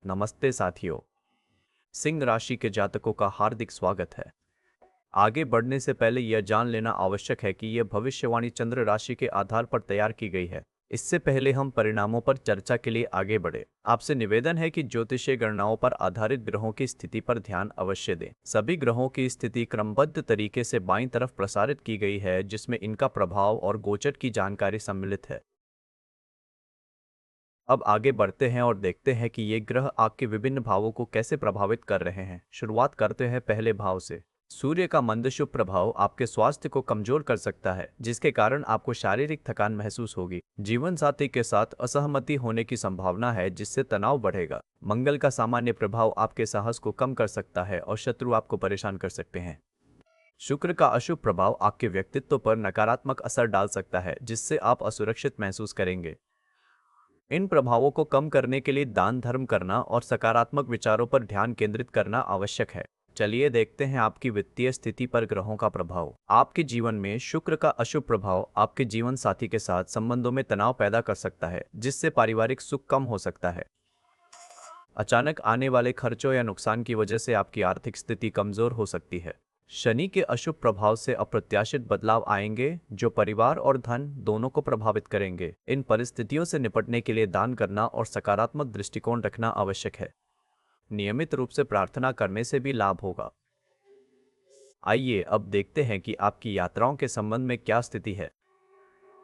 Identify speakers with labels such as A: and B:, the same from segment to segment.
A: नमस्ते साथियों। सिंह राशि के जातकों का हार्दिक स्वागत है। आगे बढ़ने से पहले यह जान लेना आवश्यक है कि यह भविष्यवाणी चंद्र राशि के आधार पर तैयार की गई है। इससे पहले हम परिणामों पर चर्चा के लिए आगे बढ़े, आपसे निवेदन है कि ज्योतिषीय गणनाओं पर आधारित ग्रहों की स्थिति पर ध्यान अवश्य दें। सभी ग्रहों की स्थिति क्रमबद्ध तरीके से बाईं तरफ प्रसारित की गई है, जिसमें इनका प्रभाव और गोचर की जानकारी सम्मिलित है। अब आगे बढ़ते हैं और देखते हैं कि ये ग्रह आपके विभिन्न भावों को कैसे प्रभावित कर रहे हैं। शुरुआत करते हैं पहले भाव से। सूर्य का मंद शुभ प्रभाव आपके स्वास्थ्य को कमजोर कर सकता है, जिसके कारण आपको शारीरिक थकान महसूस होगी। जीवन साथी के साथ असहमति होने की संभावना है, जिससे तनाव बढ़ेगा। मंगल का सामान्य प्रभाव आपके साहस को कम कर सकता है और शत्रु आपको परेशान कर सकते हैं। शुक्र का अशुभ प्रभाव आपके व्यक्तित्व पर नकारात्मक असर डाल सकता है, जिससे आप असुरक्षित महसूस करेंगे। इन प्रभावों को कम करने के लिए दान धर्म करना और सकारात्मक विचारों पर ध्यान केंद्रित करना आवश्यक है। चलिए देखते हैं आपकी वित्तीय स्थिति पर ग्रहों का प्रभाव। आपके जीवन में शुक्र का अशुभ प्रभाव आपके जीवन साथी के साथ संबंधों में तनाव पैदा कर सकता है, जिससे पारिवारिक सुख कम हो सकता है। अचानक आने वाले खर्चों या नुकसान की वजह से आपकी आर्थिक स्थिति कमजोर हो सकती है। शनि के अशुभ प्रभाव से अप्रत्याशित बदलाव आएंगे, जो परिवार और धन दोनों को प्रभावित करेंगे। इन परिस्थितियों से निपटने के लिए दान करना और सकारात्मक दृष्टिकोण रखना आवश्यक है। नियमित रूप से प्रार्थना करने से भी लाभ होगा। आइए अब देखते हैं कि आपकी यात्राओं के संबंध में क्या स्थिति है।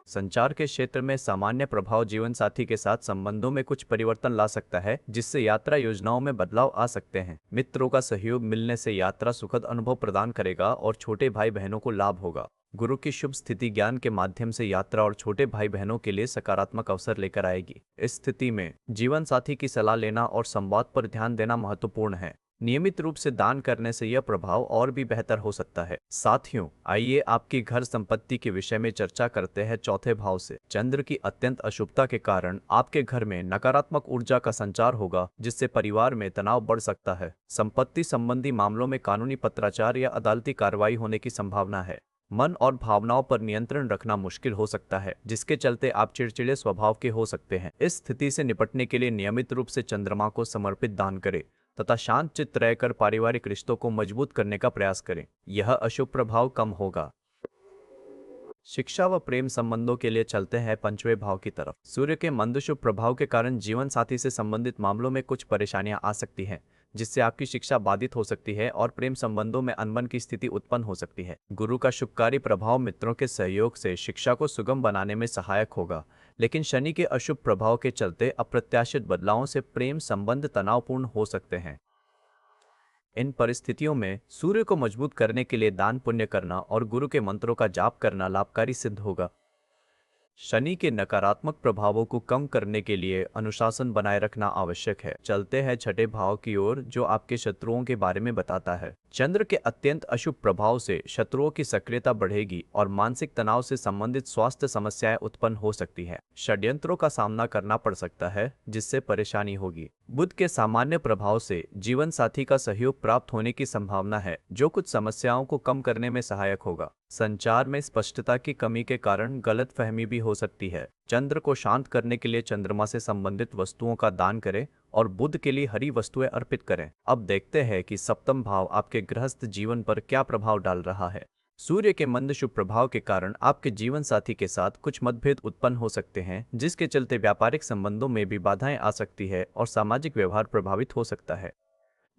A: संचार के क्षेत्र में सामान्य प्रभाव जीवन साथी के साथ संबंधों में कुछ परिवर्तन ला सकता है, जिससे यात्रा योजनाओं में बदलाव आ सकते हैं। मित्रों का सहयोग मिलने से यात्रा सुखद अनुभव प्रदान करेगा और छोटे भाई बहनों को लाभ होगा। गुरु की शुभ स्थिति ज्ञान के माध्यम से यात्रा और छोटे भाई बहनों के लिए सकारात्मक अवसर लेकर आएगी। इस स्थिति में जीवन साथी की सलाह लेना और संवाद पर ध्यान देना महत्वपूर्ण है। नियमित रूप से दान करने से यह प्रभाव और भी बेहतर हो सकता है। साथियों, आइए आपकी घर संपत्ति के विषय में चर्चा करते हैं। चौथे भाव से चंद्र की अत्यंत अशुभता के कारण आपके घर में नकारात्मक ऊर्जा का संचार होगा, जिससे परिवार में तनाव बढ़ सकता है। संपत्ति संबंधी मामलों में कानूनी पत्राचार या अदालती कार्रवाई होने की संभावना है। मन और भावनाओं पर नियंत्रण रखना मुश्किल हो सकता है, जिसके चलते आप चिड़चिड़े स्वभाव के हो सकते हैं। इस स्थिति से निपटने के लिए नियमित रूप से चंद्रमा को समर्पित दान करें तथा शांत चित्त रहकर पारिवारिक रिश्तों को मजबूत करने का प्रयास करें। यह अशुभ प्रभाव कम होगा। शिक्षा व प्रेम संबंधों के लिए चलते हैं पंचवें भाव की तरफ। सूर्य के मंद शुभ प्रभाव के कारण जीवन साथी से संबंधित मामलों में कुछ परेशानियां आ सकती हैं, जिससे आपकी शिक्षा बाधित हो सकती है और प्रेम संबंधों में अनबन की स्थिति उत्पन्न हो सकती है। गुरु का शुभकारी प्रभाव मित्रों के सहयोग से शिक्षा को सुगम बनाने में सहायक होगा, लेकिन शनि के अशुभ प्रभाव के चलते अप्रत्याशित बदलावों से प्रेम संबंध तनावपूर्ण हो सकते हैं। इन परिस्थितियों में सूर्य को मजबूत करने के लिए दान पुण्य करना और गुरु के मंत्रों का जाप करना लाभकारी सिद्ध होगा। शनि के नकारात्मक प्रभावों को कम करने के लिए अनुशासन बनाए रखना आवश्यक है। चलते हैं छठे भाव की ओर, जो आपके शत्रुओं के बारे में बताता है। चंद्र के अत्यंत अशुभ प्रभाव से शत्रुओं की सक्रियता बढ़ेगी और मानसिक तनाव से संबंधित स्वास्थ्य समस्याएं उत्पन्न हो सकती है। षड्यंत्रों का सामना करना पड़ सकता है, जिससे परेशानी होगी। बुध के सामान्य प्रभाव से जीवन साथी का सहयोग प्राप्त होने की संभावना है, जो कुछ समस्याओं को कम करने में सहायक होगा। संचार में स्पष्टता की कमी के कारण गलतफहमी भी हो सकती है। चंद्र को शांत करने के लिए चंद्रमा से संबंधित वस्तुओं का दान करें और बुध के लिए हरी वस्तुएं अर्पित करें। अब देखते हैं कि सप्तम भाव आपके गृहस्थ जीवन पर क्या प्रभाव डाल रहा है। सूर्य के मंद शुभ प्रभाव के कारण आपके जीवन साथी के साथ कुछ मतभेद उत्पन्न हो सकते हैं, जिसके चलते व्यापारिक संबंधों में भी बाधाएं आ सकती है और सामाजिक व्यवहार प्रभावित हो सकता है।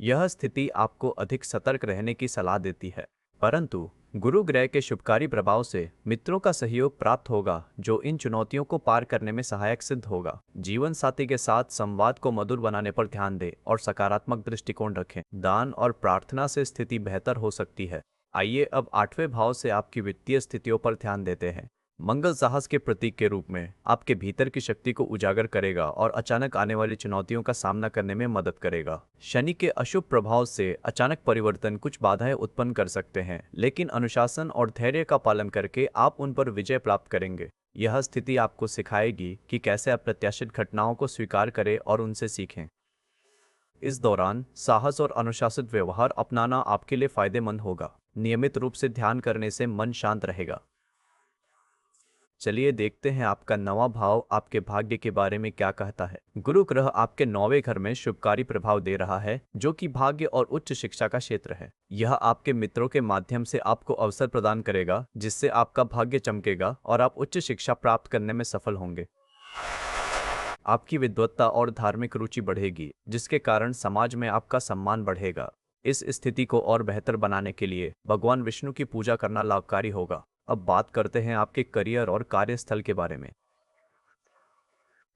A: यह स्थिति आपको अधिक सतर्क रहने की सलाह देती है, परंतु गुरु ग्रह के शुभकारी प्रभाव से मित्रों का सहयोग प्राप्त होगा, जो इन चुनौतियों को पार करने में सहायक सिद्ध होगा। जीवन साथी के साथ संवाद को मधुर बनाने पर ध्यान दें और सकारात्मक दृष्टिकोण रखें। दान और प्रार्थना से स्थिति बेहतर हो सकती है। आइए अब आठवें भाव से आपकी वित्तीय स्थितियों पर ध्यान देते हैं। मंगल साहस के प्रतीक के रूप में आपके भीतर की शक्ति को उजागर करेगा और अचानक आने वाली चुनौतियों का सामना करने में मदद करेगा। शनि के अशुभ प्रभाव से अचानक परिवर्तन कुछ बाधाएं उत्पन्न कर सकते हैं, लेकिन अनुशासन और धैर्य का पालन करके आप उन पर विजय प्राप्त करेंगे। यह स्थिति आपको सिखाएगी कि कैसे अप्रत्याशित घटनाओं को स्वीकार करें और उनसे सीखें। इस दौरान साहस और अनुशासित व्यवहार अपनाना आपके लिए फायदेमंद होगा। नियमित रूप से ध्यान करने से मन शांत रहेगा। चलिए देखते हैं आपका नवा भाव आपके भाग्य के बारे में क्या कहता है। गुरु ग्रह आपके 9वें घर में शुभकारी प्रभाव दे रहा है, जो कि भाग्य और उच्च शिक्षा का क्षेत्र है। यह आपके मित्रों के माध्यम से आपको अवसर प्रदान करेगा, जिससे आपका भाग्य चमकेगा और आप उच्च शिक्षा प्राप्त करने में सफल होंगे। आपकी विद्वत्ता और धार्मिक रुचि बढ़ेगी, जिसके कारण समाज में आपका सम्मान बढ़ेगा। इस स्थिति को और बेहतर बनाने के लिए भगवान विष्णु की पूजा करना लाभकारी होगा। अब बात करते हैं आपके करियर और कार्यस्थल के बारे में।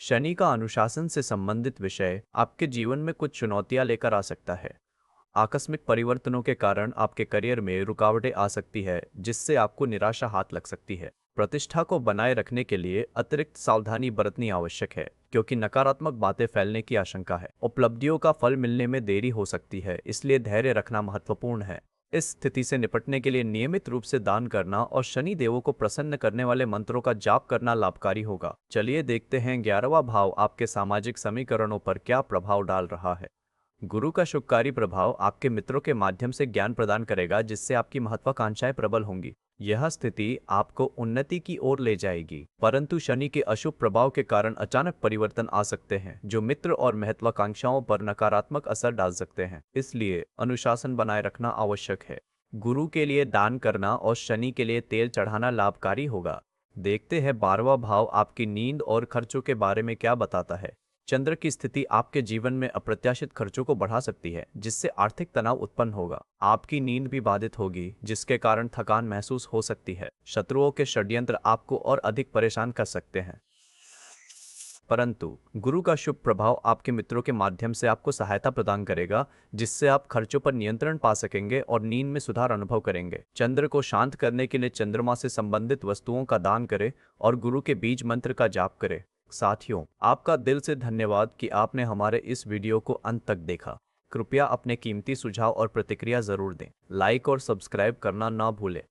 A: शनि का अनुशासन से संबंधित विषय आपके जीवन में कुछ चुनौतियां लेकर आ सकता है। आकस्मिक परिवर्तनों के कारण आपके करियर में रुकावटें आ सकती है, जिससे आपको निराशा हाथ लग सकती है। प्रतिष्ठा को बनाए रखने के लिए अतिरिक्त सावधानी बरतनी आवश्यक है, क्योंकि नकारात्मक बातें फैलने की आशंका है। उपलब्धियों का फल मिलने में देरी हो सकती है, इसलिए धैर्य रखना महत्वपूर्ण है। इस स्थिति से निपटने के लिए नियमित रूप से दान करना और शनि देवों को प्रसन्न करने वाले मंत्रों का जाप करना लाभकारी होगा। चलिए देखते हैं 11वां भाव आपके सामाजिक समीकरणों पर क्या प्रभाव डाल रहा है। गुरु का शुभकारी प्रभाव आपके मित्रों के माध्यम से ज्ञान प्रदान करेगा, जिससे आपकी महत्वाकांक्षाएं प्रबल होंगी। यह स्थिति आपको उन्नति की ओर ले जाएगी, परंतु शनि के अशुभ प्रभाव के कारण अचानक परिवर्तन आ सकते हैं, जो मित्र और महत्वाकांक्षाओं पर नकारात्मक असर डाल सकते हैं। इसलिए अनुशासन बनाए रखना आवश्यक है। गुरु के लिए दान करना और शनि के लिए तेल चढ़ाना लाभकारी होगा। देखते हैं 12वां भाव आपकी नींद और खर्चों के बारे में क्या बताता है। चंद्र की स्थिति आपके जीवन में अप्रत्याशित खर्चों को बढ़ा सकती है, जिससे आर्थिक तनाव उत्पन्न होगा। आपकी नींद भी बाधित होगी, जिसके कारण थकान महसूस हो सकती है। शत्रुओं के षड्यंत्र आपको और अधिक परेशान कर सकते हैं, परंतु गुरु का शुभ प्रभाव आपके मित्रों के माध्यम से आपको सहायता प्रदान करेगा, जिससे आप खर्चों पर नियंत्रण पा सकेंगे और नींद में सुधार अनुभव करेंगे। चंद्र को शांत करने के लिए चंद्रमा से संबंधित वस्तुओं का दान करें और गुरु के बीज मंत्र का जाप करें। साथियों, आपका दिल से धन्यवाद कि आपने हमारे इस वीडियो को अंत तक देखा। कृपया अपने कीमती सुझाव और प्रतिक्रिया जरूर दें। लाइक और सब्सक्राइब करना ना भूलें।